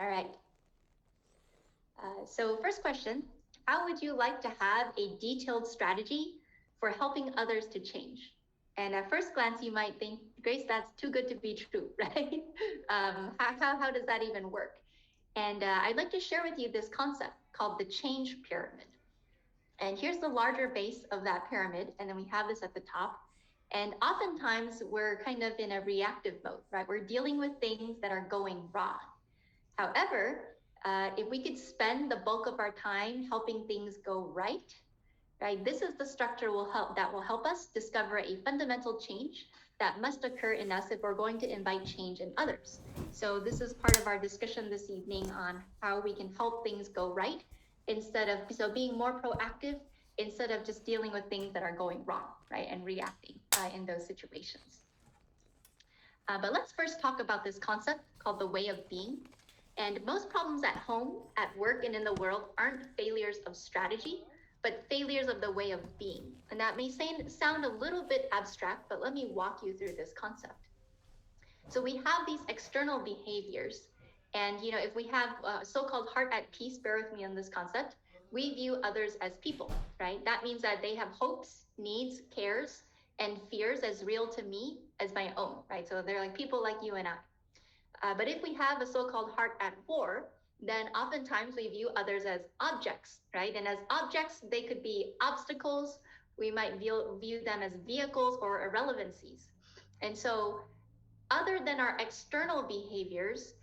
All right. So first question, how would you like to have a detailed strategy for helping others to change? And at first glance, you might think, Grace, that's too good to be true, right? How does that even work? And I'd like to share with you this concept called the change pyramid. And here's the larger base of that pyramid, and then we have this at the top. And oftentimes we're kind of in a reactive mode, right? We're dealing with things that are going wrong. However, if we could spend the bulk of our time helping things go right, this is the structure that will help us discover a fundamental change that must occur in us if we're going to invite change in others. So this is part of our discussion this evening on how we can help things go right being more proactive instead of just dealing with things that are going wrong, right, and reacting in those situations. But let's first talk about this concept called the way of being. And most problems at home, at work, and in the world aren't failures of strategy, but failures of the way of being. And that may sound a little bit abstract, but let me walk you through this concept. So we have these external behaviors. And if we have so-called heart at peace, bear with me on this concept, we view others as people, right? That means that they have hopes, needs, cares, and fears as real to me as my own, right? So they're like people like you and I. But if we have a so-called heart at war, then oftentimes we view others as objects, right? And as objects, they could be obstacles. We might view them as vehicles or irrelevancies. And so other than our external behaviors,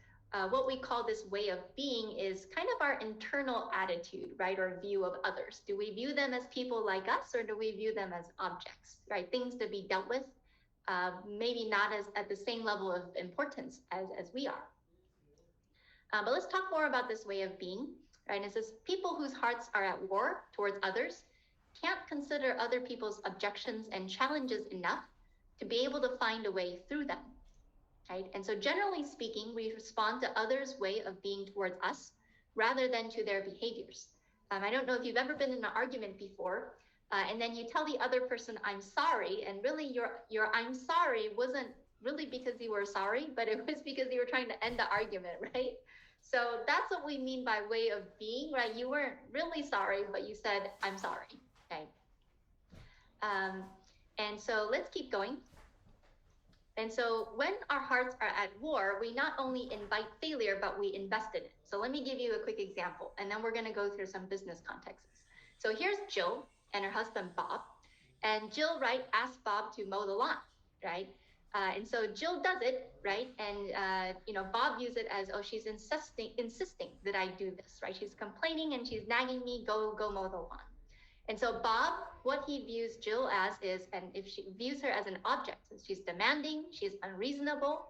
what we call this way of being is kind of our internal attitude, right? Or view of others. Do we view them as people like us, or do we view them as objects, right? Things to be dealt with, maybe not as at the same level of importance as we are. But let's talk more about this way of being, right? It says people whose hearts are at war towards others can't consider other people's objections and challenges enough to be able to find a way through them, right? And so generally speaking, we respond to others' way of being towards us rather than to their behaviors. I don't know if you've ever been in an argument before, and then you tell the other person, I'm sorry, and really your I'm sorry wasn't really because you were sorry, but it was because you were trying to end the argument, right? So that's what we mean by way of being, right? You weren't really sorry, but you said, I'm sorry, okay? And so let's keep going. And so when our hearts are at war, we not only invite failure, but we invest in it. So let me give you a quick example, and then we're going to go through some business contexts. So here's Jill and her husband, Bob. And Jill, right, asks Bob to mow the lawn, right? And so Jill does it, right? And, Bob views it as, oh, she's insisting that I do this, right? She's complaining and she's nagging me, go mow the lawn. And so Bob, what he views Jill as is, and if she views her as an object, so she's demanding, she's unreasonable,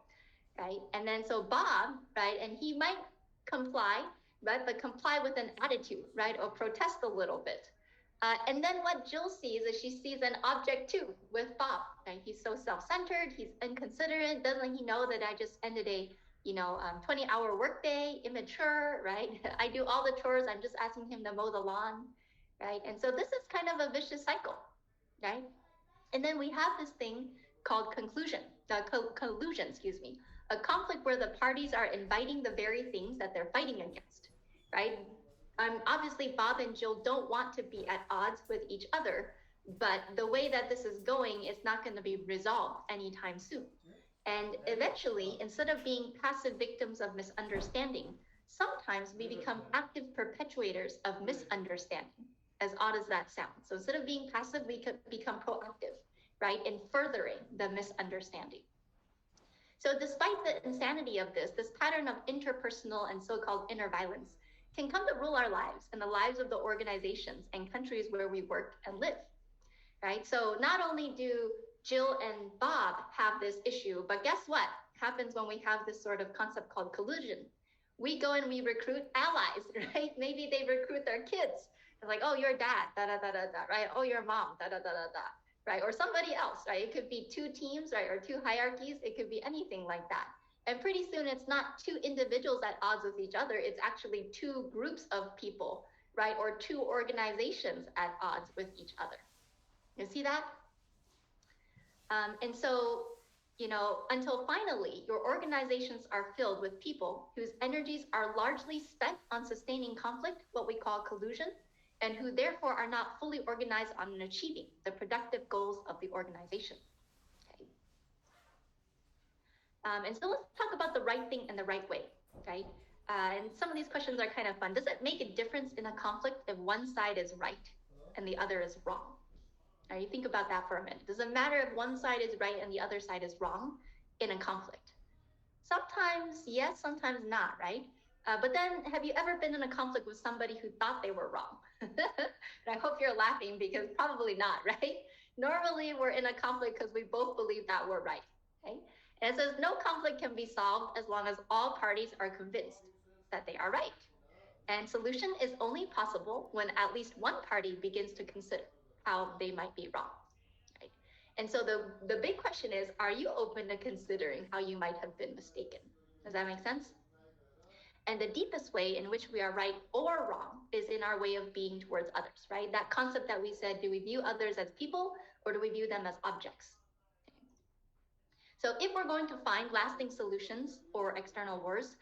right? And then so Bob, right, and he might comply, right, but comply with an attitude, right, or protest a little bit. And then what Jill sees is she sees an object too with Bob, right? He's so self-centered, he's inconsiderate, doesn't he know that I just ended a 20-hour workday, immature, right? I do all the chores, I'm just asking him to mow the lawn, right? And so this is kind of a vicious cycle, right? And then we have this thing called collusion, a conflict where the parties are inviting the very things that they're fighting against, right? Obviously, Bob and Jill don't want to be at odds with each other, but the way that this is going, it's not going to be resolved anytime soon. And eventually, instead of being passive victims of misunderstanding, sometimes we become active perpetuators of misunderstanding, as odd as that sounds. So instead of being passive, we could become proactive, right, in furthering the misunderstanding. So despite the insanity of this pattern of interpersonal and so-called inner violence can come to rule our lives and the lives of the organizations and countries where we work and live, right? So not only do Jill and Bob have this issue, but guess what happens when we have this sort of concept called collusion? We go and we recruit allies, right? Maybe they recruit their kids. It's like, oh, your dad, da-da-da-da-da, right? Oh, your mom, da-da-da-da-da, right? Or somebody else, right? It could be two teams, right? Or two hierarchies. It could be anything like that. And pretty soon it's not two individuals at odds with each other. It's actually two groups of people, right? Or two organizations at odds with each other. You see that? And so until finally your organizations are filled with people whose energies are largely spent on sustaining conflict, what we call collusion, and who therefore are not fully organized on achieving the productive goals of the organization. Okay. And so let's talk about the right thing and the right way, okay? And some of these questions are kind of fun. Does it make a difference in a conflict if one side is right and the other is wrong? Now you think about that for a minute. Does it matter if one side is right and the other side is wrong in a conflict? Sometimes yes, sometimes not, right? But then have you ever been in a conflict with somebody who thought they were wrong? And I hope you're laughing because probably not, right? Normally we're in a conflict because we both believe that we're right, okay? And it says no conflict can be solved as long as all parties are convinced that they are right. And solution is only possible when at least one party begins to consider how they might be wrong, right? And so the big question is, are you open to considering how you might have been mistaken? Does that make sense? And the deepest way in which we are right or wrong is in our way of being towards others, right? That concept that we said, do we view others as people or do we view them as objects? So if we're going to find lasting solutions for external wars,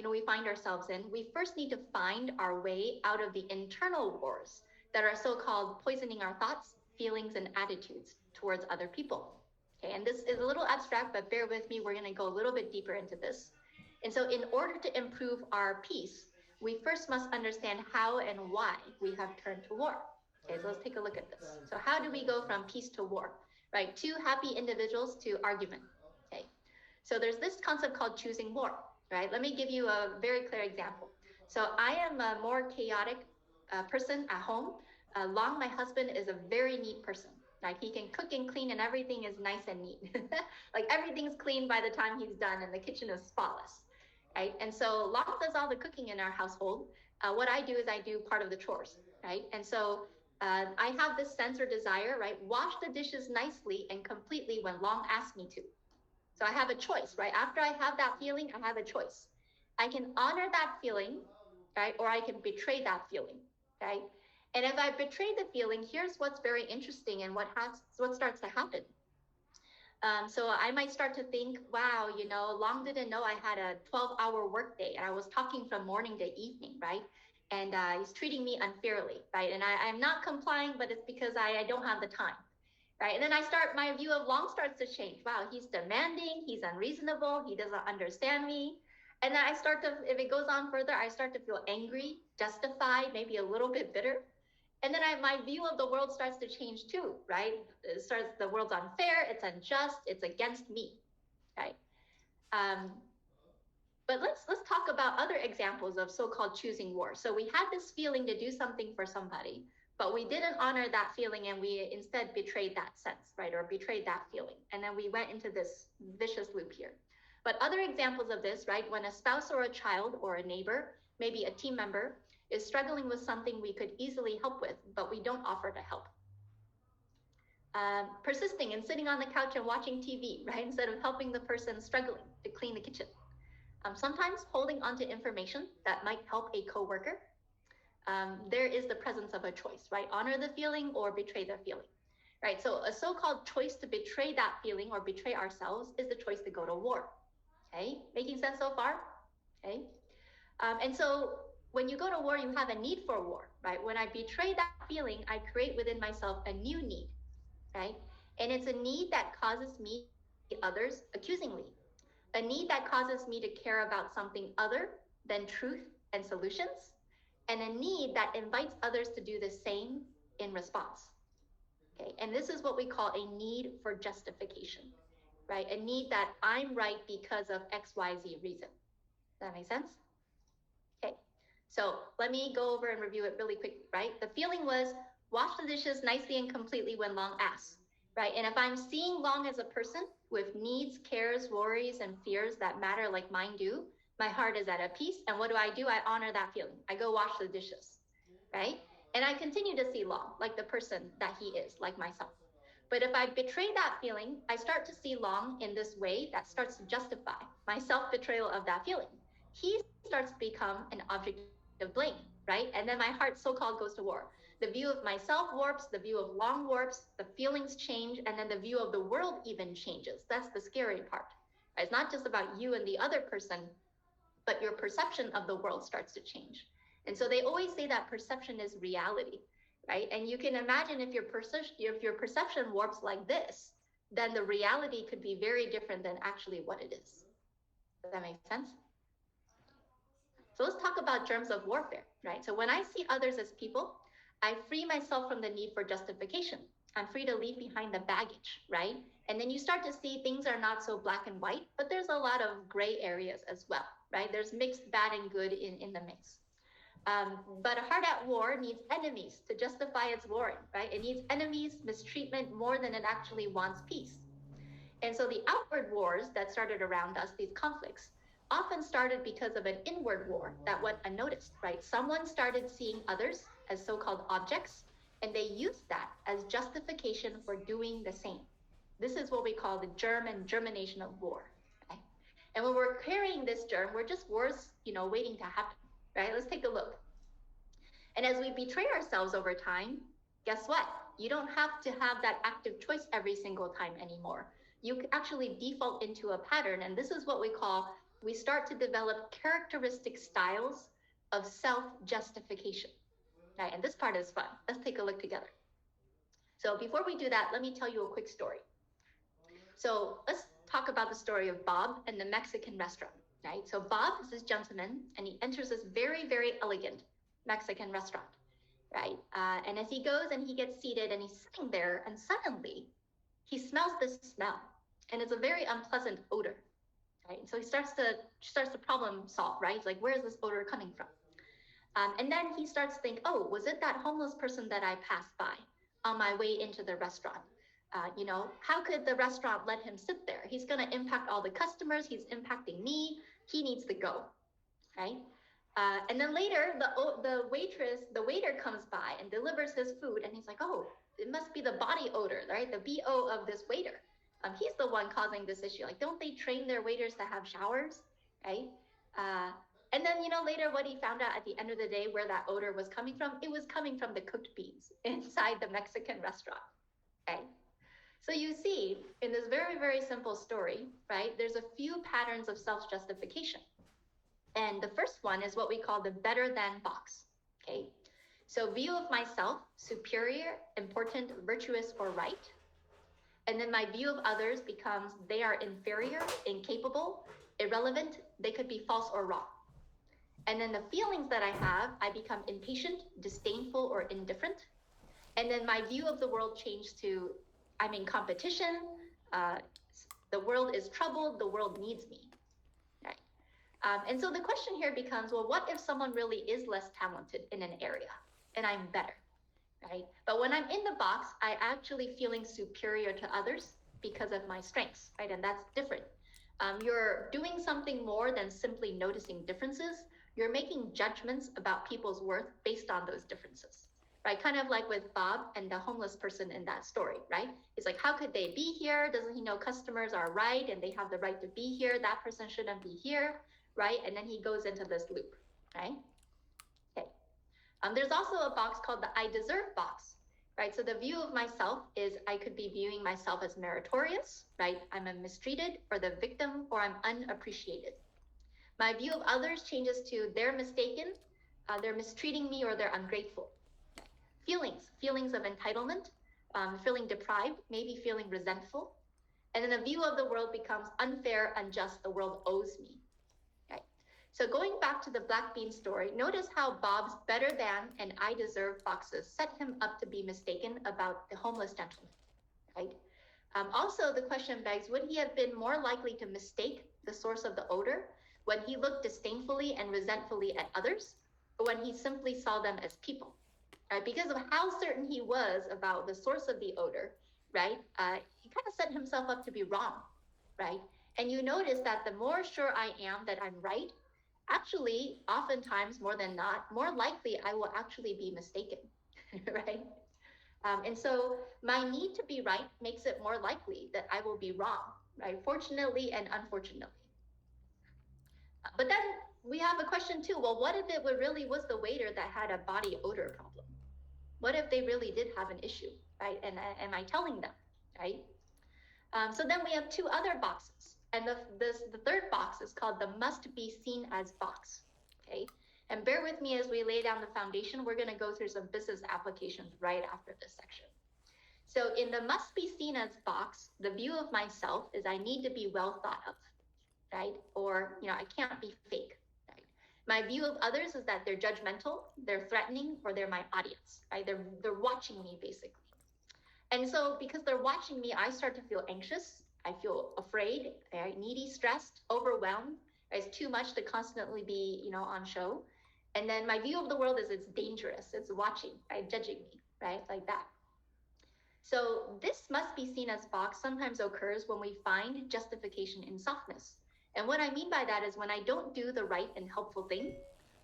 we find ourselves in, we first need to find our way out of the internal wars that are so-called poisoning our thoughts, feelings, and attitudes towards other people. Okay, and this is a little abstract, but bear with me, we're gonna go a little bit deeper into this. And so in order to improve our peace, we first must understand how and why we have turned to war. Okay, so let's take a look at this. So how do we go from peace to war, right? Two happy individuals to argument, okay? So there's this concept called choosing war, right? Let me give you a very clear example. So I am a more chaotic person at home. Long, my husband, is a very neat person. Like he can cook and clean and everything is nice and neat. Like everything's clean by the time he's done and the kitchen is spotless, right? And so Long does all the cooking in our household. What I do is I do part of the chores, right? And so I have this sense or desire, right? Wash the dishes nicely and completely when Long asks me to. So I have a choice, right? After I have that feeling, I have a choice. I can honor that feeling, right? Or I can betray that feeling, right? And if I betray the feeling, here's what's very interesting and what starts to happen. So I might start to think, wow, Long didn't know I had a 12-hour workday and I was talking from morning to evening, right? And he's treating me unfairly, right? And I'm not complying, but it's because I don't have the time, right? And then my view of Long starts to change. Wow, he's demanding, he's unreasonable, he doesn't understand me. And then if it goes on further, I start to feel angry, justified, maybe a little bit bitter. And then my view of the world starts to change too, right? The world's unfair, it's unjust, it's against me, right? But let's talk about other examples of so-called choosing war. So we had this feeling to do something for somebody, but we didn't honor that feeling and we instead betrayed that sense, right? Or betrayed that feeling. And then we went into this vicious loop here. But other examples of this, right? When a spouse or a child or a neighbor, maybe a team member, is struggling with something we could easily help with, but we don't offer to help. Persisting and sitting on the couch and watching TV, right? Instead of helping the person struggling to clean the kitchen. Sometimes holding onto information that might help a coworker. There is the presence of a choice, right? Honor the feeling or betray the feeling, right? So a so-called choice to betray that feeling or betray ourselves is the choice to go to war, okay? Making sense so far, okay? And so when you go to war, you have a need for war, right? When I betray that feeling, I create within myself a new need, right? And it's a need that causes me to see others accusingly, a need that causes me to care about something other than truth and solutions, and a need that invites others to do the same in response, okay? And this is what we call a need for justification, right? A need that I'm right because of X, Y, Z reason. Does that make sense? Okay, so let me go over and review it really quickly, right? The feeling was wash the dishes nicely and completely when Long asks, right? And if I'm seeing Long as a person with needs, cares, worries, and fears that matter like mine do, my heart is at a peace. And what do? I honor that feeling. I go wash the dishes, right? And I continue to see Long like the person that he is, like myself. But if I betray that feeling, I start to see Long in this way that starts to justify my self-betrayal of that feeling. He starts to become an object of blame, right? And then my heart so-called goes to war. the view of myself warps, the view of Long warps, the feelings change, and then the view of the world even changes. That's the scary part. It's not just about you and the other person, but your perception of the world starts to change. And so they always say that perception is reality, right? And you can imagine if your perception warps like this, then the reality could be very different than actually what it is. Does that make sense? So let's talk about germs of warfare, right? So when I see others as people, I free myself from the need for justification. I'm free to leave behind the baggage, right? And then you start to see things are not so black and white, but there's a lot of gray areas as well, right? There's mixed bad and good in the mix. But a heart at war needs enemies to justify its warring, right? It needs enemies, mistreatment more than it actually wants peace. And so the outward wars that started around us, these conflicts, often started because of an inward war that went unnoticed, right? Someone started seeing others as so-called objects, and they used that as justification for doing the same. This is what we call the germ and germination of war, okay? And when we're carrying this germ, we're just wars, waiting to happen, right? Let's take a look. And as we betray ourselves over time, guess what? You don't have to have that active choice every single time anymore. You actually default into a pattern, and this is what we start to develop characteristic styles of self-justification, right? And this part is fun. Let's take a look together. So before we do that, let me tell you a quick story. So let's talk about the story of Bob and the Mexican restaurant, right? So Bob is this gentleman, and he enters this very, very elegant Mexican restaurant, right? And as he goes and he gets seated and he's sitting there, and suddenly he smells this smell, and it's a very unpleasant odor, right? So he starts to problem solve, right? He's like, where is this odor coming from? And then he starts to think, oh, was it that homeless person that I passed by on my way into the restaurant? How could the restaurant let him sit there? He's going to impact all the customers. He's impacting me. He needs to go, right? And then later, the waiter comes by and delivers his food, and he's like, oh, it must be the body odor, right? The BO of this waiter. He's the one causing this issue. Like, don't they train their waiters to have showers, right? And then, later what he found out at the end of the day where that odor was coming from, it was coming from the cooked beans inside the Mexican restaurant, okay? So you see, in this very, very simple story, right, there's a few patterns of self-justification. And the first one is what we call the better than box, okay? So view of myself, superior, important, virtuous, or right. And then my view of others becomes they are inferior, incapable, irrelevant, they could be false or wrong. And then the feelings that I have, I become impatient, disdainful, or indifferent. And then my view of the world changed to I'm in competition, the world is troubled, the world needs me, right? And so the question here becomes, well, what if someone really is less talented in an area and I'm better, right? But when I'm in the box, I actually feeling superior to others because of my strengths, right? And that's different. You're doing something more than simply noticing differences. You're making judgments about people's worth based on those differences, right? Kind of like with Bob and the homeless person in that story, right? It's like, how could they be here? Doesn't he know customers are right and they have the right to be here? That person shouldn't be here, right? And then he goes into this loop, right? Okay. There's also a box called the I deserve box, right? So the view of myself is I could be viewing myself as meritorious, right? I'm a mistreated or the victim, or I'm unappreciated. My view of others changes to they're mistaken, they're mistreating me, or they're ungrateful. Feelings of entitlement, feeling deprived, maybe feeling resentful. And then the view of the world becomes unfair, unjust, the world owes me. Right? So going back to the black bean story, notice how Bob's better than and I deserve boxes set him up to be mistaken about the homeless gentleman, right? Also, the question begs, would he have been more likely to mistake the source of the odor when he looked disdainfully and resentfully at others, or when he simply saw them as people? Right? Because of how certain he was about the source of the odor, right? He kind of set himself up to be wrong, right? And you notice that the more sure I am that I'm right, actually, oftentimes more than not, more likely I will actually be mistaken, right? And so my need to be right makes it more likely that I will be wrong, right? Fortunately and unfortunately. But then we have a question too. Well, what if it really was the waiter that had a body odor problem, What if they really did have an issue, right? And am I telling them, right? So then we have two other boxes. And the third box is called the must be seen as box, okay? And bear with me as we lay down the foundation. We're gonna go through some business applications right after this section. So in the must be seen as box, the view of myself is I need to be well thought of, right? Or, I can't be fake, right? My view of others is that they're judgmental, they're threatening, or they're my audience, right? They're watching me basically. And so because they're watching me, I start to feel anxious. I feel afraid, right? Needy, stressed, overwhelmed. It's too much to constantly be, on show. And then my view of the world is it's dangerous. It's watching, right? Judging me, right? Like that. So this must be seen as box sometimes occurs when we find justification in softness. And what I mean by that is when I don't do the right and helpful thing,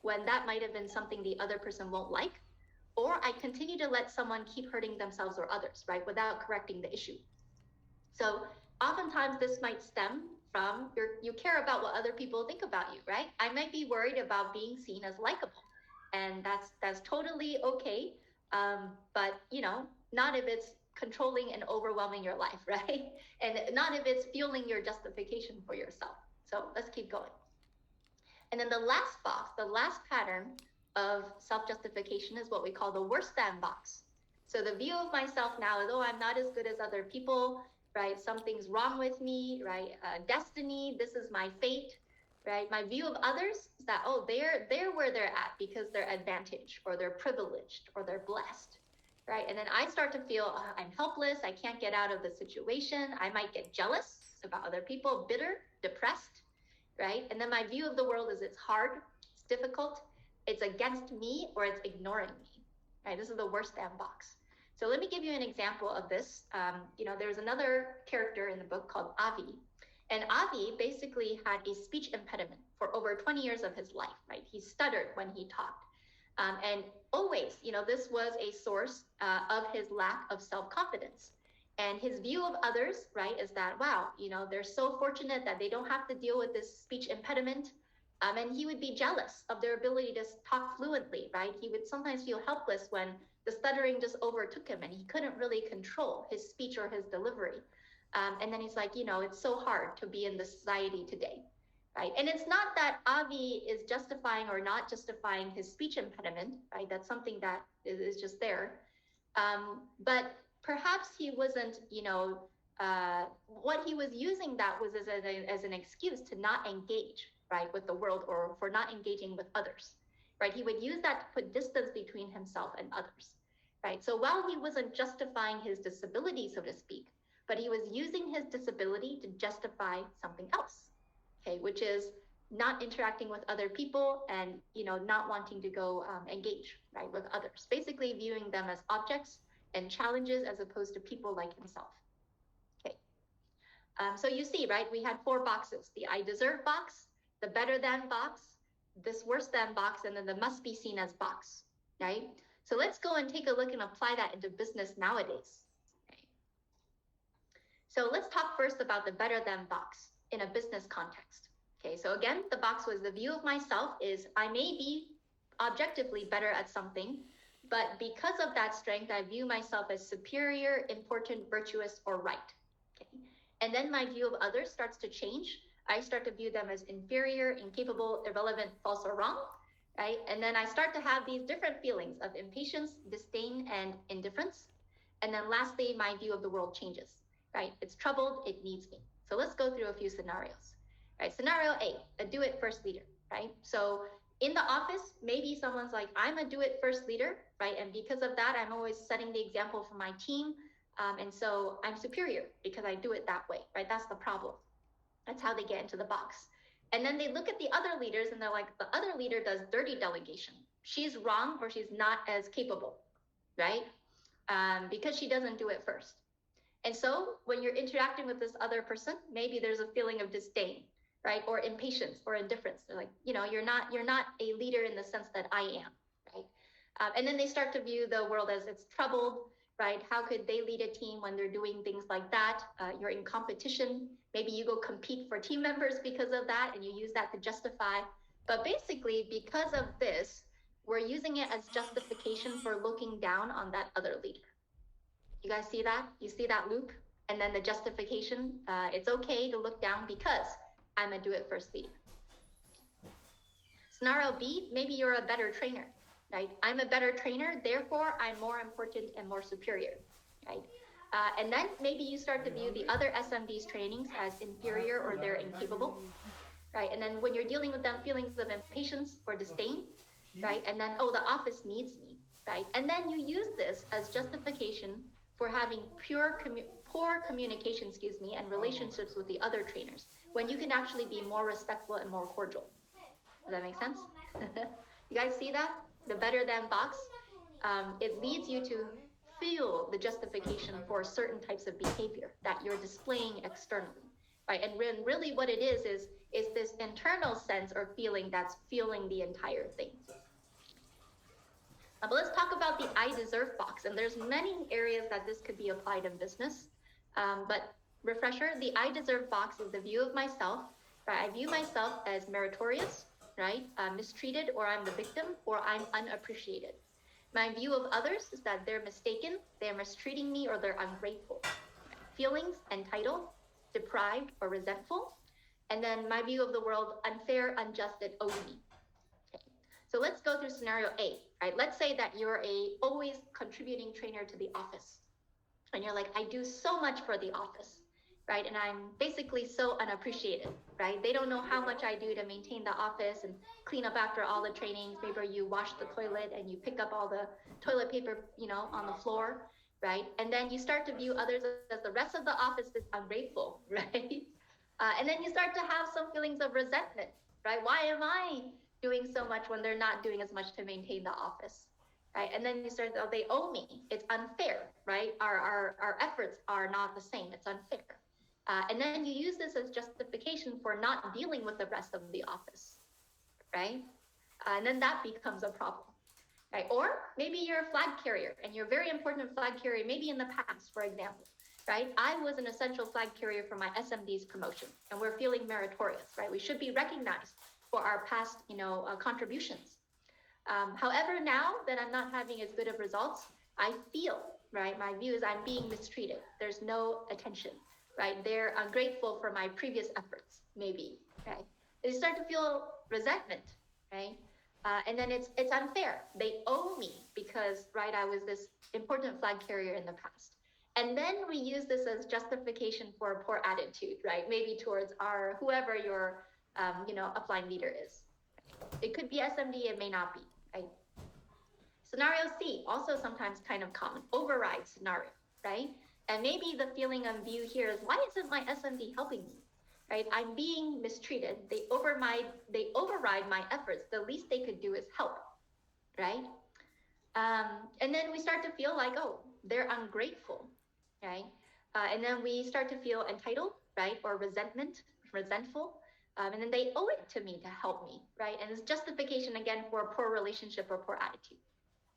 when that might have been something the other person won't like, or I continue to let someone keep hurting themselves or others, right, without correcting the issue. So oftentimes this might stem from you care about what other people think about you, right? I might be worried about being seen as likable, and that's totally okay. But not if it's controlling and overwhelming your life, right? And not if it's fueling your justification for yourself. So let's keep going. And then the last box, the last pattern of self-justification is what we call the worse than box. So the view of myself now is, I'm not as good as other people, right? Something's wrong with me, right? Destiny, this is my fate, right? My view of others is that, they're where they're at because they're advantaged or they're privileged or they're blessed, right? And then I start to feel I'm helpless. I can't get out of the situation. I might get jealous about other people, bitter, depressed, right? And then my view of the world is it's hard, it's difficult, it's against me, or it's ignoring me, right? This is the worst than box. So let me give you an example of this. There's another character in the book called Avi. And Avi basically had a speech impediment for over 20 years of his life, right? He stuttered when he talked. And always, this was a source of his lack of self-confidence. And his view of others, right, is that, wow, they're so fortunate that they don't have to deal with this speech impediment. And he would be jealous of their ability to talk fluently, right? He would sometimes feel helpless when the stuttering just overtook him and he couldn't really control his speech or his delivery. And then he's like, it's so hard to be in the society today, right? And it's not that Avi is justifying or not justifying his speech impediment, right? That's something that is just there. But perhaps he wasn't, what he was using that was as an excuse to not engage, right, with the world or for not engaging with others, right? He would use that to put distance between himself and others, right? So while he wasn't justifying his disability, so to speak, but he was using his disability to justify something else, okay, which is not interacting with other people and, not wanting to go engage, right, with others, basically viewing them as objects and challenges as opposed to people like himself. Okay. So you see, right, we had 4 boxes: the I deserve box, the better than box, this worse than box, and then the must be seen as box, right? So let's go and take a look and apply that into business nowadays. Okay. So let's talk first about the better than box in a business context. Okay, so again, the box was the view of myself is I may be objectively better at something, but because of that strength, I view myself as superior, important, virtuous, or right. Okay. And then my view of others starts to change. I start to view them as inferior, incapable, irrelevant, false, or wrong, right? And then I start to have these different feelings of impatience, disdain, and indifference. And then lastly, my view of the world changes, right? It's troubled, it needs me. So let's go through a few scenarios, right? Scenario A, a do-it-first leader, right? So in the office, maybe someone's like, I'm a do-it-first leader, right? And because of that, I'm always setting the example for my team. And so I'm superior because I do it that way, right? That's the problem. That's how they get into the box. And then they look at the other leaders and they're like, the other leader does dirty delegation. She's wrong or she's not as capable, right? Because she doesn't do it first. And so when you're interacting with this other person, maybe there's a feeling of disdain, right? Or impatience or indifference. They're like, you're not a leader in the sense that I am, right? And then they start to view the world as it's troubled, right? How could they lead a team when they're doing things like that? You're in competition. Maybe you go compete for team members because of that, and you use that to justify. But basically, because of this, we're using it as justification for looking down on that other leader. You guys see that? You see that loop? And then the justification, it's okay to look down because I'm a do-it-first leader. Scenario B, maybe you're a better trainer, right? I'm a better trainer, therefore I'm more important and more superior, right? And then maybe you start to view the other SMD's trainings as inferior or they're incapable, right? And then when you're dealing with them, feelings of impatience or disdain, right? And then, oh, the office needs me, right? And then you use this as justification for having poor communication, and relationships with the other trainers, when you can actually be more respectful and more cordial. Does that make sense? You guys see that? The better than box, it leads you to feel the justification for certain types of behavior that you're displaying externally, right? And really what it is this internal sense or feeling that's fueling the entire thing. But let's talk about the I deserve box. And there's many areas that this could be applied in business. But refresher, the I deserve box is the view of myself, right? I view myself as meritorious, right? Mistreated, or I'm the victim, or I'm unappreciated. My view of others is that they're mistaken, they're mistreating me, or they're ungrateful. Feelings, entitled, deprived, or resentful. And then my view of the world, unfair, unjust, it owes me. Okay. So let's go through scenario A, right? Let's say that you're a always contributing trainer to the office. And you're like, I do so much for the office, right? And I'm basically so unappreciated, right? They don't know how much I do to maintain the office and clean up after all the trainings. Maybe you wash the toilet and you pick up all the toilet paper, on the floor, right? And then you start to view others as the rest of the office is ungrateful, right? And then you start to have some feelings of resentment, right? Why am I doing so much when they're not doing as much to maintain the office? Right? And then you start, oh, they owe me. It's unfair, right? Our efforts are not the same. It's unfair. And then you use this as justification for not dealing with the rest of the office, right? And then that becomes a problem, right? Or maybe you're a flag carrier and you're a very important flag carrier, maybe in the past, for example, right? I was an essential flag carrier for my SMD's promotion, and we're feeling meritorious, right? We should be recognized for our past, contributions. However, now that I'm not having as good of results, I feel, right, my view is I'm being mistreated. There's no attention, right? They're ungrateful for my previous efforts, maybe, right? They start to feel resentment, right? And then it's unfair. They owe me because, right, I was this important flag carrier in the past. And then we use this as justification for a poor attitude, right? Maybe towards whoever your, upline leader is. It could be SMD, it may not be. Right? Scenario C, also sometimes kind of common, override scenario, right? And maybe the feeling of view here is, why isn't my SMD helping me, right? I'm being mistreated. They override my efforts. The least they could do is help, right? And then we start to feel like, oh, they're ungrateful, right? And then we start to feel entitled, right? Or resentful. And then they owe it to me to help me, right? And it's justification, again, for a poor relationship or poor attitude.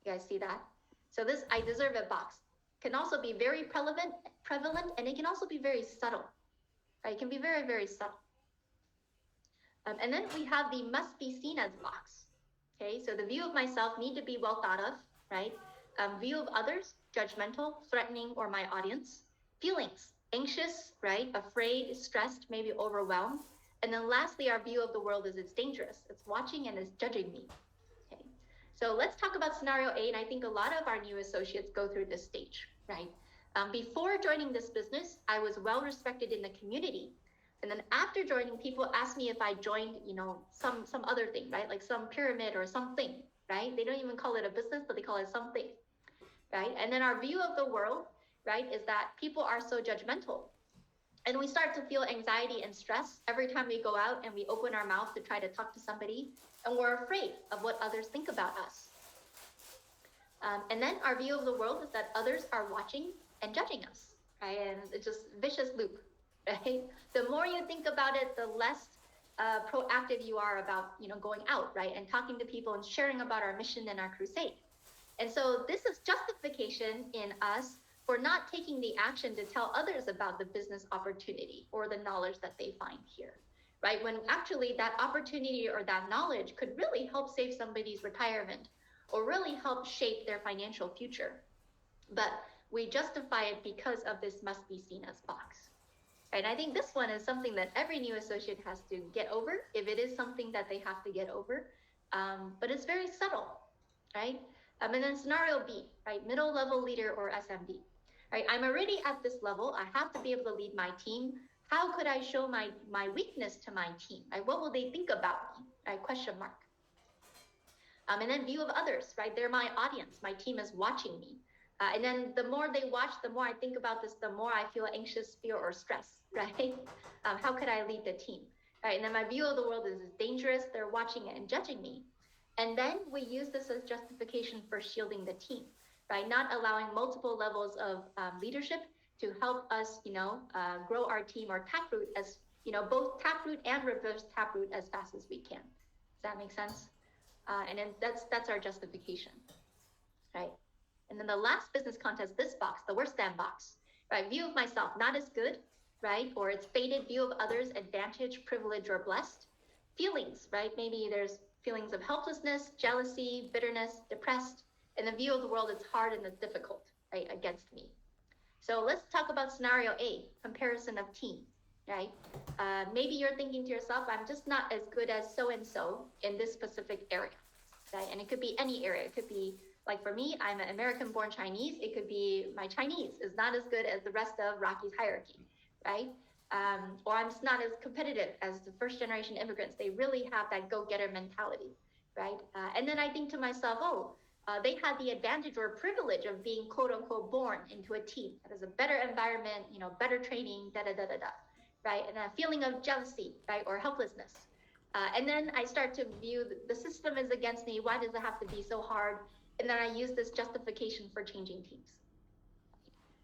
You guys see that? So this I deserve it box can also be very prevalent, and it can also be very subtle, right? It can be very, very subtle. And then we have the must be seen as box, okay? So the view of myself need to be well thought of, right? View of others, judgmental, threatening, or my audience. Feelings, anxious, right? Afraid, stressed, maybe overwhelmed. And then lastly, our view of the world is it's dangerous. It's watching and it's judging me. Okay. So let's talk about scenario A. And I think a lot of our new associates go through this stage, right? Before joining this business, I was well respected in the community. And then after joining, people asked me if I joined, some other thing, right? Like some pyramid or something, right? They don't even call it a business, but they call it something, right? And then our view of the world, right, is that people are so judgmental. And we start to feel anxiety and stress every time we go out and we open our mouth to try to talk to somebody, and we're afraid of what others think about us. And then our view of the world is that others are watching and judging us, right? And it's just vicious loop, right? The more you think about it, the less proactive you are about, going out, right? And talking to people and sharing about our mission and our crusade. And so this is justification in us for not taking the action to tell others about the business opportunity or the knowledge that they find here, right? When actually that opportunity or that knowledge could really help save somebody's retirement or really help shape their financial future. But we justify it because of this must be seen as box. And I think this one is something that every new associate has to get over, if it is something that they have to get over. But it's very subtle, right? And then scenario B, right? Middle level leader or SMD, right? I'm already at this level. I have to be able to lead my team. How could I show my weakness to my team? Right? What will they think about me? Right? Question mark. And then view of others, right? They're my audience. My team is watching me. And then the more they watch, the more I think about this, the more I feel anxious, fear, or stress, right? How could I lead the team, right? And then my view of the world is dangerous. They're watching it and judging me. And then we use this as justification for shielding the team, right? Not allowing multiple levels of leadership to help us, grow our team or taproot as, both taproot and reverse taproot as fast as we can. Does that make sense? And then that's our justification, right? And then the last business context, this box, the worst than box, right? View of myself, not as good, right? Or it's faded view of others, advantage, privilege, or blessed. Feelings, right? Maybe there's feelings of helplessness, jealousy, bitterness, depressed. And the view of the world is hard and it's difficult, right? Against me. So let's talk about scenario A, comparison of team, right? Maybe you're thinking to yourself, I'm just not as good as so-and-so in this specific area, right? And it could be any area. It could be, like for me, I'm an American-born Chinese. It could be my Chinese is not as good as the rest of Rocky's hierarchy, right? Or I'm just not as competitive as the first-generation immigrants. They really have that go-getter mentality, right? And then I think to myself, they had the advantage or privilege of being quote-unquote born into a team that has a better environment, better training, da-da-da-da-da, right? And a feeling of jealousy, right, or helplessness. And then I start to view the system is against me. Why does it have to be so hard? And then I use this justification for changing teams.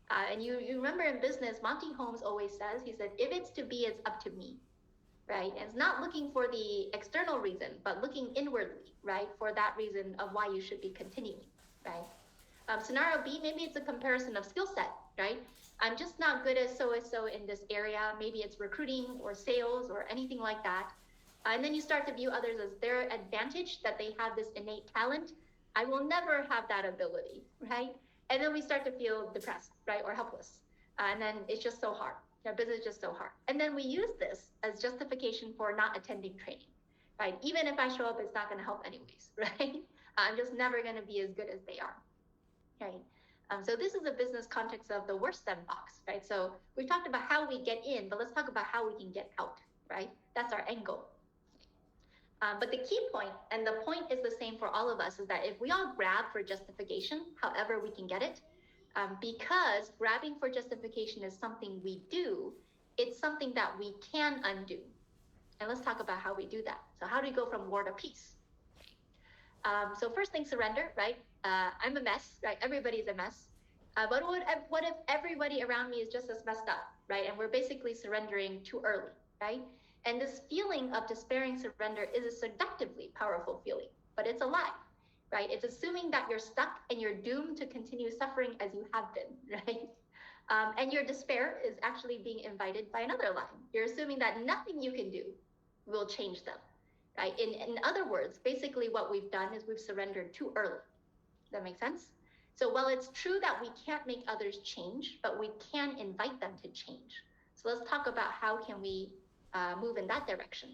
And you remember in business, Monty Holmes always says, he said, if it's to be, it's up to me, right? And it's not looking for the external reason, but looking inwardly, right? For that reason of why you should be continuing, right? Scenario B, maybe it's a comparison of skill set, right? I'm just not good as so-and-so in this area. Maybe it's recruiting or sales or anything like that. And then you start to view others as their advantage, that they have this innate talent. I will never have that ability, right? And then we start to feel depressed, right? Or helpless. And then it's just so hard. Business is just so hard. And then we use this as justification for not attending training, right? Even if I show up, it's not going to help anyways, right? I'm just never going to be as good as they are, right? So this is a business context of the worst than box, right? So we've talked about how we get in, but let's talk about how we can get out, right? That's our end goal. But the key point, and the point is the same for all of us, is that if we all grab for justification, however we can get it, because grabbing for justification is something we do, it's something that we can undo. And let's talk about how we do that. So how do we go from war to peace? So first thing, surrender, right? I'm a mess, right? Everybody's a mess. But what if everybody around me is just as messed up, right? And we're basically surrendering too early, right? And this feeling of despairing surrender is a seductively powerful feeling, but it's a lie, right? It's assuming that you're stuck and you're doomed to continue suffering as you have been, right? And your despair is actually being invited by another lie. You're assuming that nothing you can do will change them, right? In other words, basically what we've done is we've surrendered too early. Does that make sense? So while it's true that we can't make others change, but we can invite them to change. So let's talk about how can we move in that direction.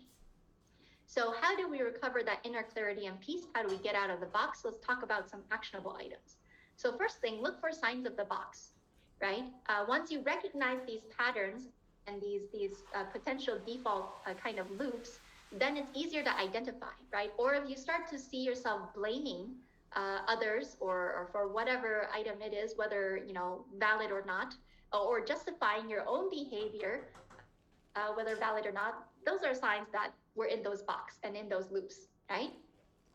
So how do we recover that inner clarity and peace? How do we get out of the box? Let's talk about some actionable items. So first thing, look for signs of the box, right? Once you recognize these patterns and these potential default kind of loops, then it's easier to identify, right? Or if you start to see yourself blaming others or for whatever item it is, whether valid or not, or justifying your own behavior, whether valid or not, those are signs that we're in those box and in those loops, right?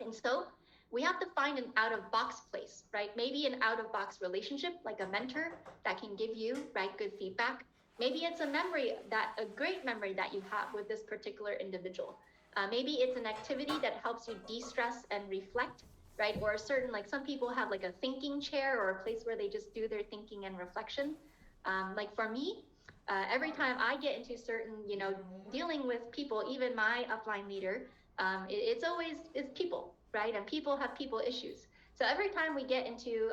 And so we have to find an out-of-box place, right? Maybe an out-of-box relationship, like a mentor that can give you, right, good feedback. Maybe it's a great memory that you have with this particular individual. Maybe it's an activity that helps you de-stress and reflect, right? Or a certain, like some people have like a thinking chair or a place where they just do their thinking and reflection. Like for me, every time I get into certain, dealing with people, even my upline leader, it's people, right? And people have people issues. So every time we get into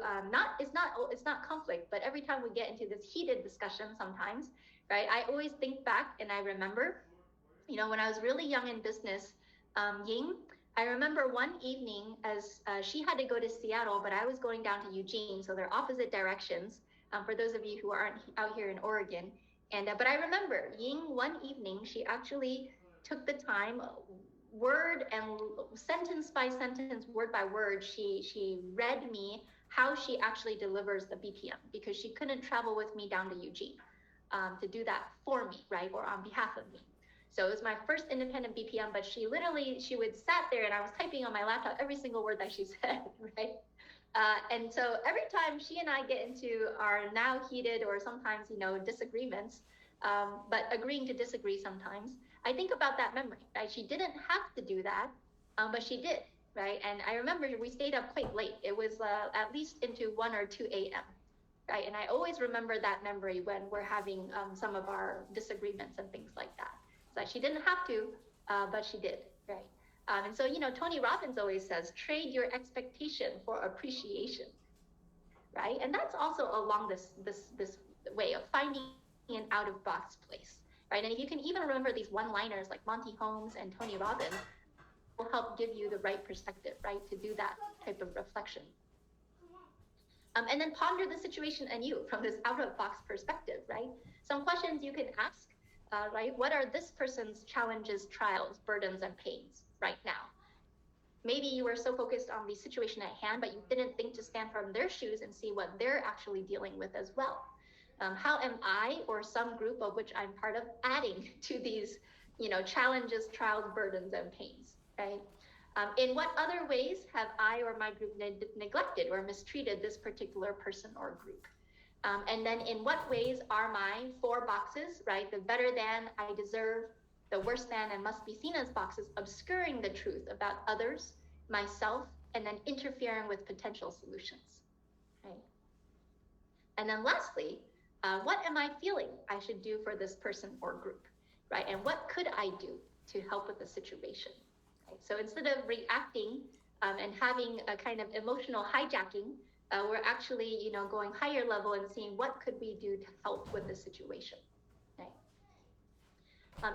it's not conflict, but every time we get into this heated discussion sometimes, right? I always think back and I remember, when I was really young in business, Ying, I remember one evening as she had to go to Seattle, but I was going down to Eugene, so they're opposite directions. For those of you who aren't out here in Oregon, and but I remember Ying one evening, she actually took the time, word and sentence by sentence, word by word, she read me how she actually delivers the BPM because she couldn't travel with me down to Eugene to do that for me, right, or on behalf of me. So it was my first independent BPM, but she would sat there and I was typing on my laptop every single word that she said, right? And so every time she and I get into our now heated or sometimes, disagreements, but agreeing to disagree sometimes, I think about that memory, right? She didn't have to do that, but she did, right? And I remember we stayed up quite late. It was at least into 1 or 2 a.m., right? And I always remember that memory when we're having some of our disagreements and things like that. So she didn't have to, but she did, right? And so, Tony Robbins always says, trade your expectation for appreciation, right? And that's also along this way of finding an out of box place, right? And if you can even remember these one-liners like Monty Holmes and Tony Robbins, will help give you the right perspective, right, to do that type of reflection. And then ponder the situation anew from this out of box perspective, right? Some questions you can ask. Right? What are this person's challenges, trials, burdens, and pains right now? Maybe you were so focused on the situation at hand, but you didn't think to stand from their shoes and see what they're actually dealing with as well. How am I or some group of which I'm part of adding to these, challenges, trials, burdens, and pains, right? In what other ways have I or my group neglected or mistreated this particular person or group? And then in what ways are my 4 boxes, right? The better than, I deserve, the worse than, and must be seen as boxes, obscuring the truth about others, myself, and then interfering with potential solutions, right? And then lastly, what am I feeling I should do for this person or group, right? And what could I do to help with the situation, right? So instead of reacting and having a kind of emotional hijacking, we're actually, going higher level and seeing what could we do to help with the situation, right?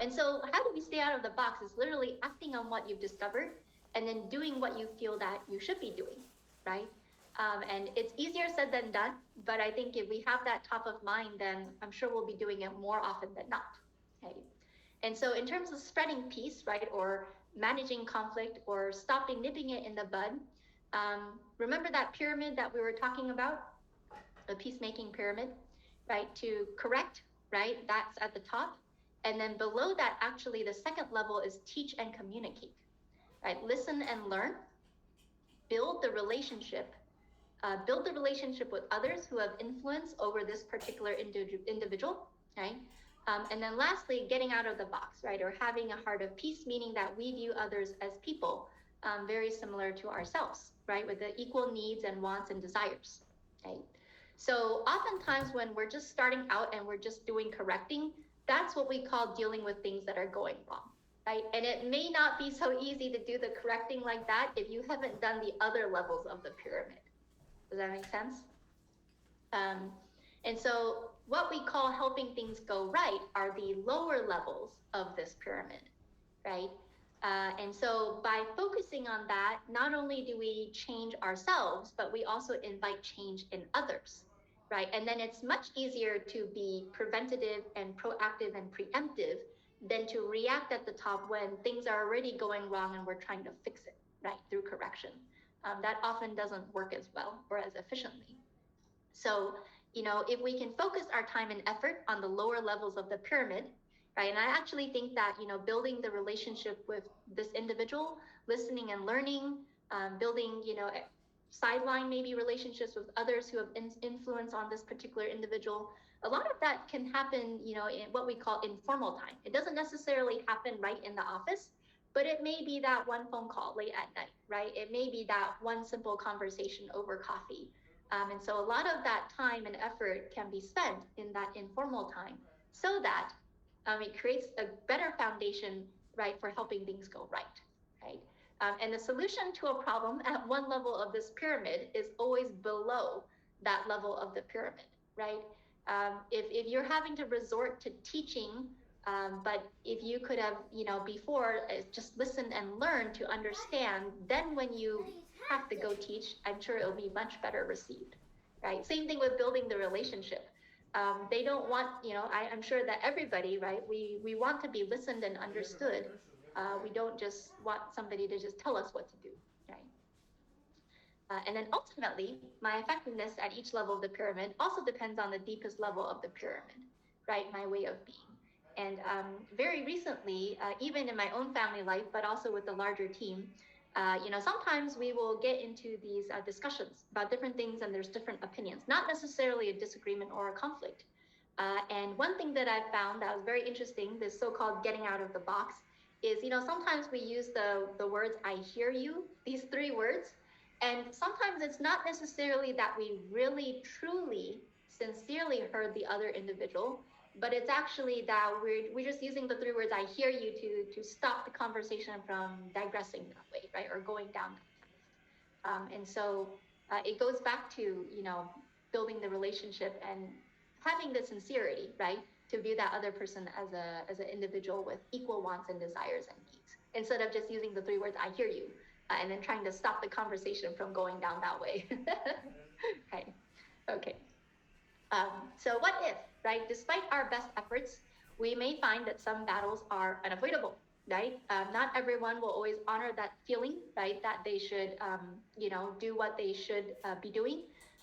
And so how do we stay out of the box is literally acting on what you've discovered and then doing what you feel that you should be doing, right? And it's easier said than done, but I think if we have that top of mind, then I'm sure we'll be doing it more often than not, okay? And so in terms of spreading peace, right, or managing conflict or nipping it in the bud, remember that pyramid that we were talking about, the peacemaking pyramid, right? To correct, right? That's at the top. And then below that, actually, the second level is teach and communicate, right? Listen and learn, build the relationship with others who have influence over this particular individual, right? And then lastly, getting out of the box, right? Or having a heart of peace, meaning that we view others as people, very similar to ourselves, right? With the equal needs and wants and desires, right? So oftentimes when we're just starting out and we're just doing correcting, that's what we call dealing with things that are going wrong, right? And it may not be so easy to do the correcting like that if you haven't done the other levels of the pyramid. Does that make sense? And so what we call helping things go right are the lower levels of this pyramid, right? And so by focusing on that, not only do we change ourselves, but we also invite change in others, right? And then it's much easier to be preventative and proactive and preemptive than to react at the top when things are already going wrong and we're trying to fix it, right, through correction. That often doesn't work as well or as efficiently. So, if we can focus our time and effort on the lower levels of the pyramid, right? And I actually think that, building the relationship with this individual, listening and learning, building, sideline maybe relationships with others who have influence on this particular individual, a lot of that can happen, in what we call informal time. It doesn't necessarily happen right in the office, but it may be that one phone call late at night, right? It may be that one simple conversation over coffee. And so a lot of that time and effort can be spent in that informal time so that it creates a better foundation, right, for helping things go right, right? And the solution to a problem at one level of this pyramid is always below that level of the pyramid, right? If you're having to resort to teaching, but if you could have, before just listened and learned to understand, then when you have to go teach, I'm sure it'll be much better received, right? Same thing with building the relationship. They don't want, I'm sure that everybody, right? We want to be listened and understood. We don't just want somebody to just tell us what to do, right? And then ultimately, my effectiveness at each level of the pyramid also depends on the deepest level of the pyramid, right? My way of being. And very recently, even in my own family life, but also with the larger team, sometimes we will get into these discussions about different things and there's different opinions, not necessarily a disagreement or a conflict. And one thing that I found that was very interesting, this so-called getting out of the box, is, sometimes we use the words, I hear you, these 3 words. And sometimes it's not necessarily that we really, truly, sincerely heard the other individual, but it's actually that we're just using the 3 words, I hear you, to stop the conversation from digressing that way, right? Or going down that path. And so it goes back to, building the relationship and having the sincerity, right? To view that other person as an individual with equal wants and desires and needs, instead of just using the 3 words, I hear you, and then trying to stop the conversation from going down that way. Okay. So what if, right? Despite our best efforts, we may find that some battles are unavoidable, right? Not everyone will always honor that feeling, right? That they should, do what they should be doing.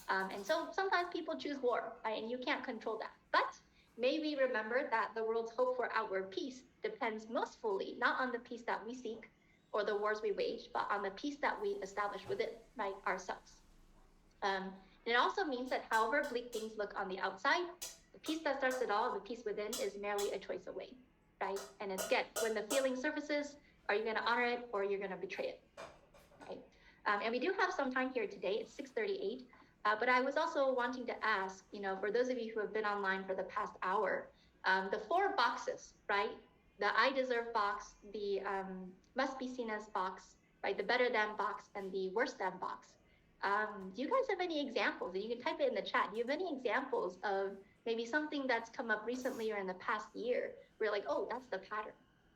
And so sometimes people choose war, right? And you can't control that. But may we remember that the world's hope for outward peace depends most fully not on the peace that we seek or the wars we wage, but on the peace that we establish within, right, ourselves. And it also means that however bleak things look on the outside, the peace that starts it all, the peace within, is merely a choice away, right? And it's, again, when the feeling surfaces, are you going to honor it or you're going to betray it, right? And we do have some time here today. It's 6:38. But I was also wanting to ask, for those of you who have been online for the past hour, the 4 boxes, right? The I deserve box, the must be seen as box, right? The better than box, and the worse than box. Do you guys have any examples? And you can type it in the chat. Do you have any examples of maybe something that's come up recently or in the past year where you're like, oh, that's the pattern,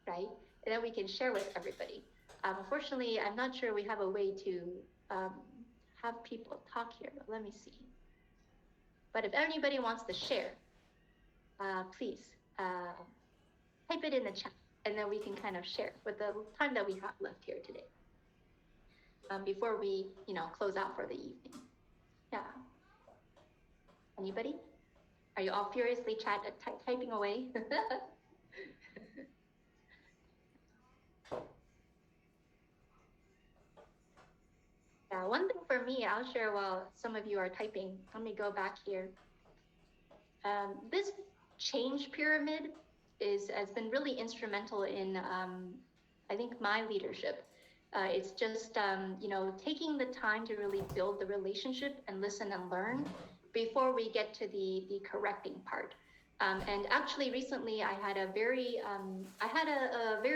right? And then we can share with everybody. Unfortunately, I'm not sure we have a way to have people talk here, but let me see. But if anybody wants to share, please type it in the chat, and then we can kind of share with the time that we have left here today. Before we, close out for the evening. Yeah. Anybody? Are you all furiously typing away? Yeah, one thing for me, I'll share while some of you are typing. Let me go back here. This change pyramid has been really instrumental in, I think, my leadership. It's just, taking the time to really build the relationship and listen and learn before we get to the correcting part. And actually, recently, I had a very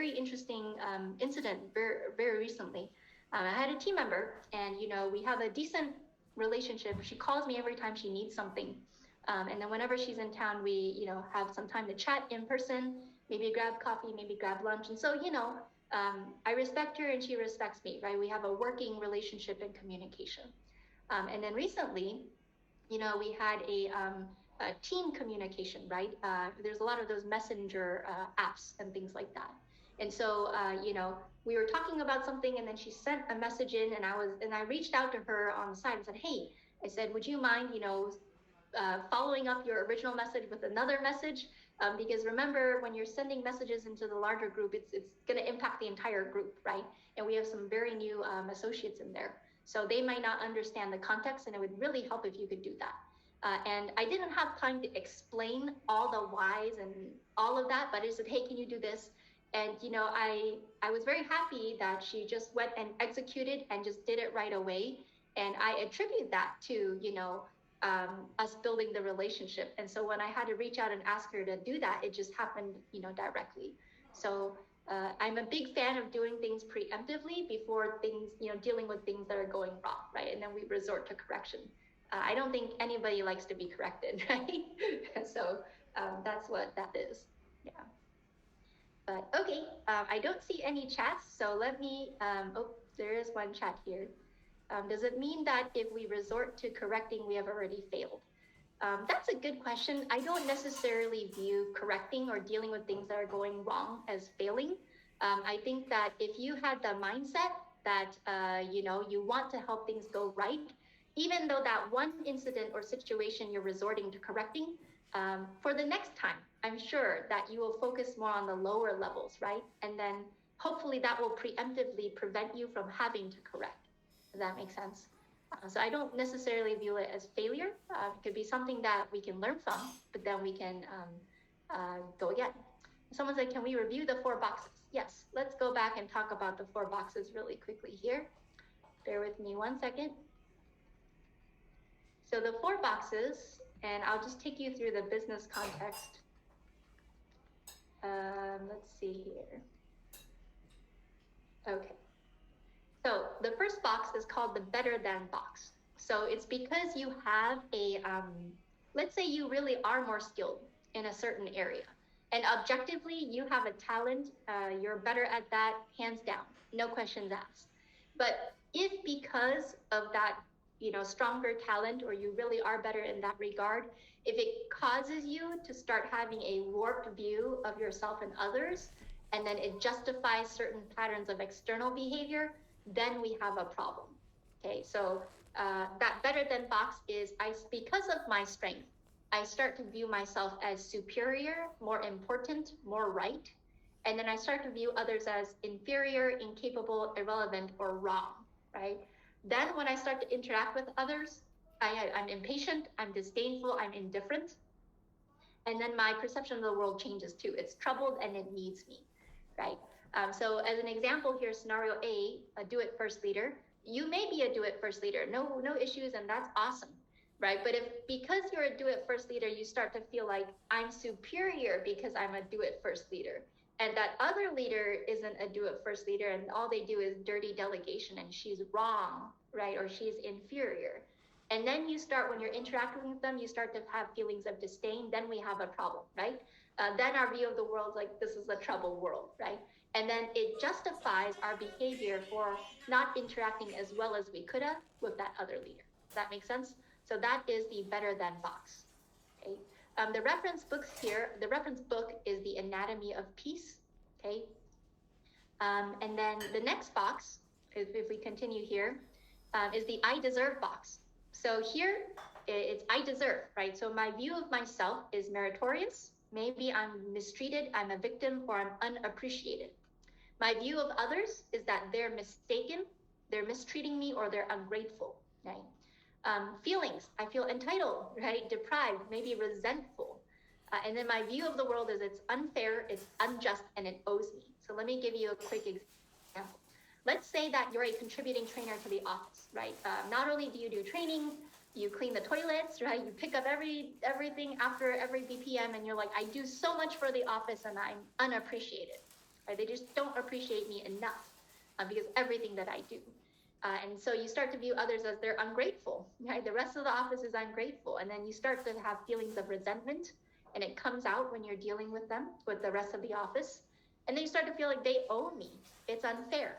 interesting incident very, very recently. I had a team member, and we have a decent relationship. She calls me every time she needs something, and then whenever she's in town, we have some time to chat in person, maybe grab coffee, maybe grab lunch. And so I respect her and she respects me, right? We have a working relationship and communication. And then recently, we had a team communication, right? There's a lot of those messenger apps and things like that. And so, we were talking about something, and then she sent a message in, and I reached out to her on the side and said, hey, I said, would you mind, following up your original message with another message? Because remember, when you're sending messages into the larger group, it's going to impact the entire group, right? And we have some very new associates in there. So they might not understand the context, and it would really help if you could do that. And I didn't have time to explain all the whys and all of that, but I said, hey, can you do this? And, I was very happy that she just went and executed and just did it right away. And I attribute that to, us building the relationship. And so when I had to reach out and ask her to do that, it just happened, directly. So I'm a big fan of doing things preemptively before things, dealing with things that are going wrong, right? And then we resort to correction. I don't think anybody likes to be corrected, right? So that's what that is. Yeah. But okay, I don't see any chats, so let me, oh, there is one chat here. Does it mean that if we resort to correcting, we have already failed? That's a good question. I don't necessarily view correcting or dealing with things that are going wrong as failing. I think that if you had the mindset that, you want to help things go right, even though that one incident or situation you're resorting to correcting, for the next time, I'm sure that you will focus more on the lower levels, right? And then hopefully that will preemptively prevent you from having to correct. Does that make sense? So I don't necessarily view it as failure. It could be something that we can learn from, but then we can go again. Someone said, can we review the 4 boxes? Yes, let's go back and talk about the 4 boxes really quickly here. Bear with me 1 second. So the 4 boxes, and I'll just take you through the business context. Let's see here. Okay. So the first box is called the better than box. So it's because you have a, let's say you really are more skilled in a certain area. And objectively, you have a talent, you're better at that, hands down, no questions asked. But if because of that, stronger talent, or you really are better in that regard, if it causes you to start having a warped view of yourself and others, and then it justifies certain patterns of external behavior, then we have a problem. Okay, so that better than box is because of my strength, I start to view myself as superior, more important, more right. And then I start to view others as inferior, incapable, irrelevant, or wrong, right? Then when I start to interact with others, I'm impatient, I'm disdainful, I'm indifferent. And then my perception of the world changes too. It's troubled and it needs me, right? So as an example here, scenario A, a do-it-first leader, you may be a do-it-first leader, no issues, and that's awesome, right? But if because you're a do-it-first leader, you start to feel like I'm superior because I'm a do-it-first leader, and that other leader isn't a do-it-first leader, and all they do is dirty delegation, and she's wrong, right? Or she's inferior. And then you start, when you're interacting with them, you start to have feelings of disdain, then we have a problem, right? Then our view of the world is like, this is a troubled world, right? And then it justifies our behavior for not interacting as well as we could have with that other leader. Does that make sense? So that is the better than box. Okay. The reference books here, the reference book is The Anatomy of Peace. Okay. And then the next box, if we continue here, is the I deserve box. So here it's I deserve, right? So my view of myself is meritorious. Maybe I'm mistreated, I'm a victim, or I'm unappreciated. My view of others is that they're mistaken, they're mistreating me, or they're ungrateful, right? Feelings, I feel entitled, right? Deprived, maybe resentful. And then my view of the world is it's unfair, it's unjust, and it owes me. So let me give you a quick example. Let's say that you're a contributing trainer to the office, right? Not only do you do training, you clean the toilets, right? You pick up everything after every BPM, and you're like, I do so much for the office and I'm unappreciated, right? They just don't appreciate me enough because everything that I do. And so you start to view others as they're ungrateful, right? The rest of the office is ungrateful. And then you start to have feelings of resentment, and it comes out when you're dealing with them, with the rest of the office. And then you start to feel like they owe me. It's unfair.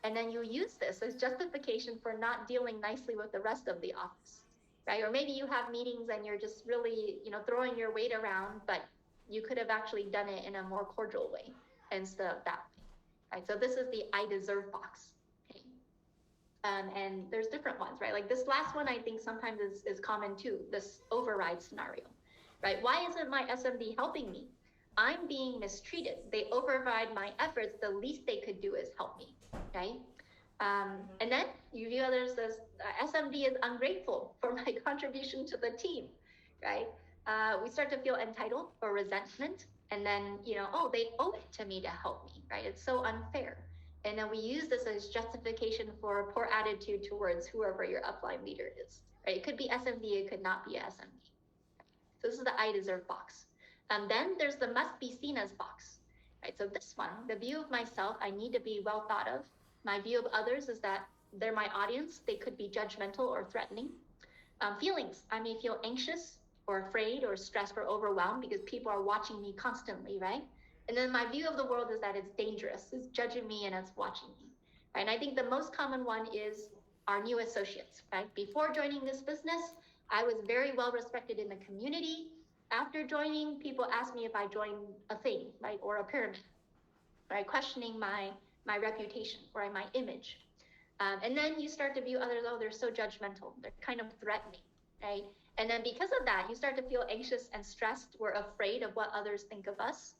And then you use this as justification for not dealing nicely with the rest of the office, right? Or maybe you have meetings and you're just really, throwing your weight around, but you could have actually done it in a more cordial way instead of that way, right? So this is the I deserve box. And there's different ones, right? Like this last one, I think sometimes is common too, this override scenario, right? Why isn't my SMD helping me? I'm being mistreated. They override my efforts. The least they could do is help me, right? And then you view others as SMD is ungrateful for my contribution to the team, right? We start to feel entitled or resentment. And then, oh, they owe it to me to help me, right? It's so unfair. And then we use this as justification for a poor attitude towards whoever your upline leader is, right? It could be SMD, it could not be SMD. So this is the I deserve box. And then there's the must be seen as box. right? So this one, the view of myself, I need to be well thought of. My view of others is that they're my audience. They could be judgmental or threatening. Feelings, I may feel anxious or afraid or stressed or overwhelmed because people are watching me constantly, right? And then my view of the world is that it's dangerous, it's judging me and it's watching me, right? And I think the most common one is our new associates, right? Before joining this business, I was very well respected in the community. After joining, people asked me if I joined a thing, right, or a pyramid, right? Questioning my reputation or my image. And then you start to view others, oh, they're so judgmental. They're kind of threatening, right? And then because of that, you start to feel anxious and stressed. We're afraid of what others think of us.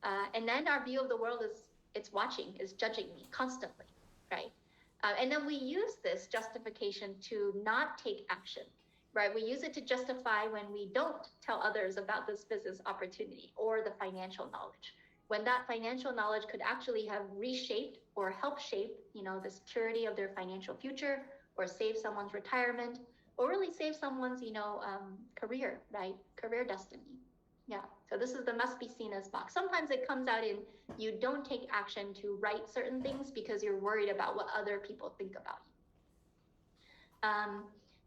And then our view of the world is it's watching, is judging me constantly, right? And then we use this justification to not take action, right? We use it to justify when we don't tell others about this business opportunity or the financial knowledge, when that financial knowledge could actually have reshaped or helped shape, the security of their financial future, or save someone's retirement, or really save someone's, career, right? Career destiny. Yeah. So this is the must be seen as box. Sometimes it comes out in you don't take action to write certain things because you're worried about what other people think about you.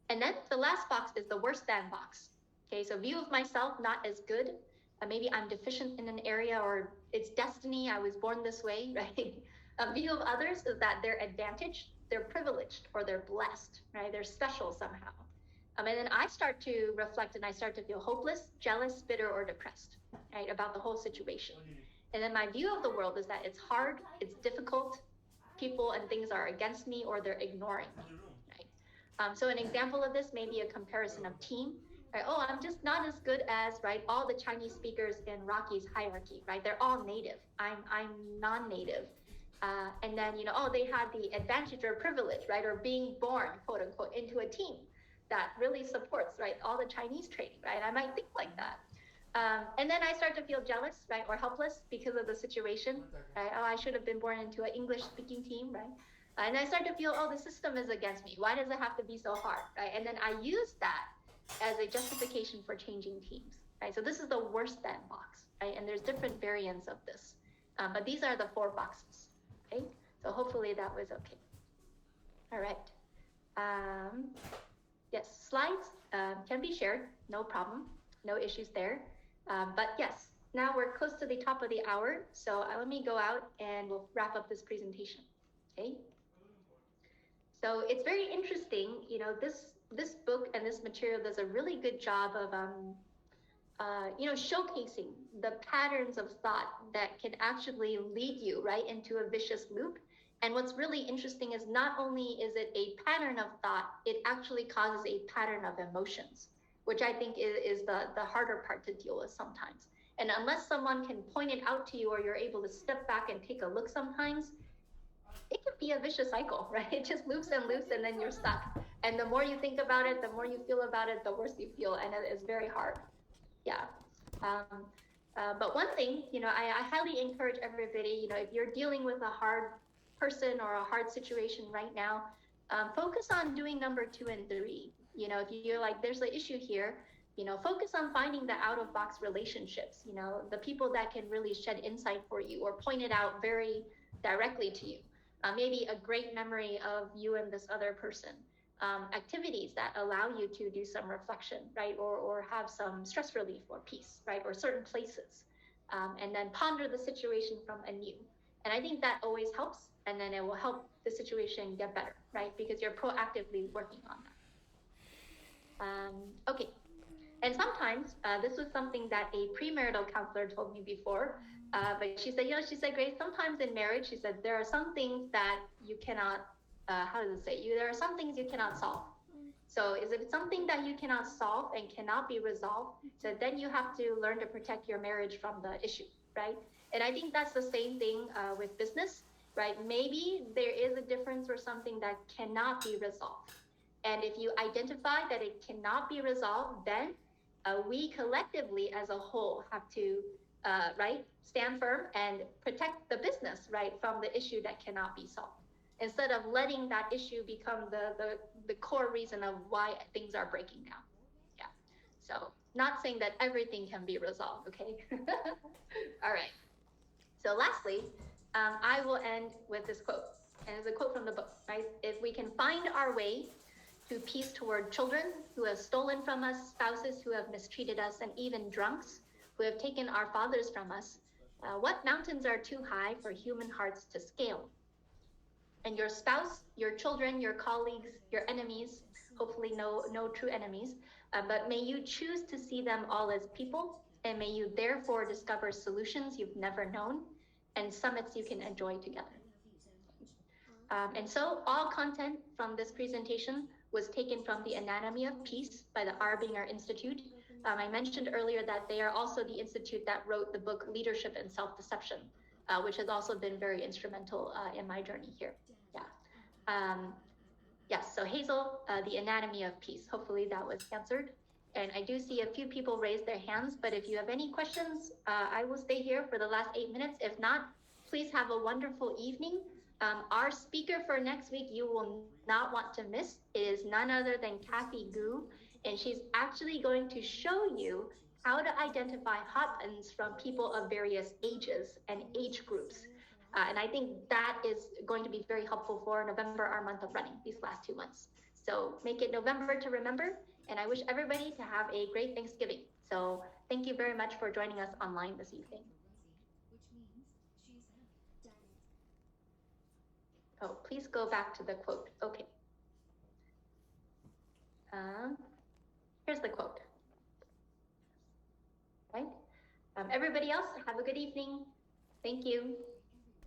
And then the last box is the worse than box. Okay. So view of myself, not as good. Maybe I'm deficient in an area, or it's destiny. I was born this way, right? A view of others is that they're advantaged, they're privileged, or they're blessed, right? They're special somehow. And then I start to reflect and I start to feel hopeless, jealous, bitter, or depressed, right, about the whole situation. And then my view of the world is that it's hard, it's difficult, people and things are against me, or they're ignoring me, right? So an example of this may be a comparison of team. Right? Oh, I'm just not as good as, right, all the Chinese speakers in Rocky's hierarchy, right? They're all native. I'm non-native. And then, oh, they had the advantage or privilege, right, or being born, quote unquote, into a team that really supports, right, all the Chinese training, right? I might think like that. And then I start to feel jealous, right, or helpless because of the situation, right? Oh, I should have been born into an English-speaking team, right? And I start to feel, oh, the system is against me. Why does it have to be so hard, right? And then I use that as a justification for changing teams, right? So this is the worse than box, right? And there's different variants of this, but these are the 4 boxes, okay? So hopefully that was okay. All right. Yes, slides can be shared, no problem, no issues there. But yes, now we're close to the top of the hour, so let me go out and we'll wrap up this presentation, okay? So it's very interesting, this book and this material does a really good job of, showcasing the patterns of thought that can actually lead you right into a vicious loop. And what's really interesting is not only is it a pattern of thought, it actually causes a pattern of emotions, which I think is the harder part to deal with sometimes. And unless someone can point it out to you, or you're able to step back and take a look sometimes, it can be a vicious cycle, right? It just loops and loops, and then you're stuck. And the more you think about it, the more you feel about it, the worse you feel, and it is very hard. Yeah. But one thing, I highly encourage everybody, if you're dealing with a hard person or a hard situation right now, focus on doing number 2 and 3. If you're like, there's an issue here, focus on finding the out-of-box relationships, the people that can really shed insight for you or point it out very directly to you. Maybe a great memory of you and this other person. Activities that allow you to do some reflection, right? Or have some stress relief or peace, right? Or certain places. And then ponder the situation from anew. And I think that always helps. And then it will help the situation get better, right? Because you're proactively working on that. Okay. And sometimes, this was something that a premarital counselor told me before, but she said, Grace, sometimes in marriage, she said, there are some things that you cannot, there are some things you cannot solve. So if it's something that you cannot solve and cannot be resolved, so then you have to learn to protect your marriage from the issue, right? And I think that's the same thing with business, right? Maybe there is a difference or something that cannot be resolved. And if you identify that it cannot be resolved, then we collectively as a whole have to, right, stand firm and protect the business, right, from the issue that cannot be solved, instead of letting that issue become the core reason of why things are breaking down. Yeah. So not saying that everything can be resolved, okay? All right. So lastly, I will end with this quote, and it's a quote from the book, right? If we can find our way to peace toward children who have stolen from us, spouses who have mistreated us, and even drunks who have taken our fathers from us, what mountains are too high for human hearts to scale? And your spouse, your children, your colleagues, your enemies, hopefully no true enemies, but may you choose to see them all as people, and may you therefore discover solutions you've never known and summits you can enjoy together. And so all content from this presentation was taken from The Anatomy of Peace by the Arbinger Institute. I mentioned earlier that they are also the institute that wrote the book Leadership and Self-Deception, which has also been very instrumental in my journey here. Yeah. Yes, so Hazel, The Anatomy of Peace. Hopefully that was answered. And I do see a few people raise their hands, but if you have any questions, I will stay here for the last 8 minutes. If not, please have a wonderful evening. Our speaker for next week, you will not want to miss, is none other than Kathy Gu, and she's actually going to show you how to identify hot buttons from people of various ages and age groups. And I think that is going to be very helpful for November, our month of running, these last 2 months. So make it November to remember, and I wish everybody to have a great Thanksgiving. So thank you very much for joining us online this evening. Oh, please go back to the quote. Okay. Here's the quote. Right? Everybody else, have a good evening. Thank you.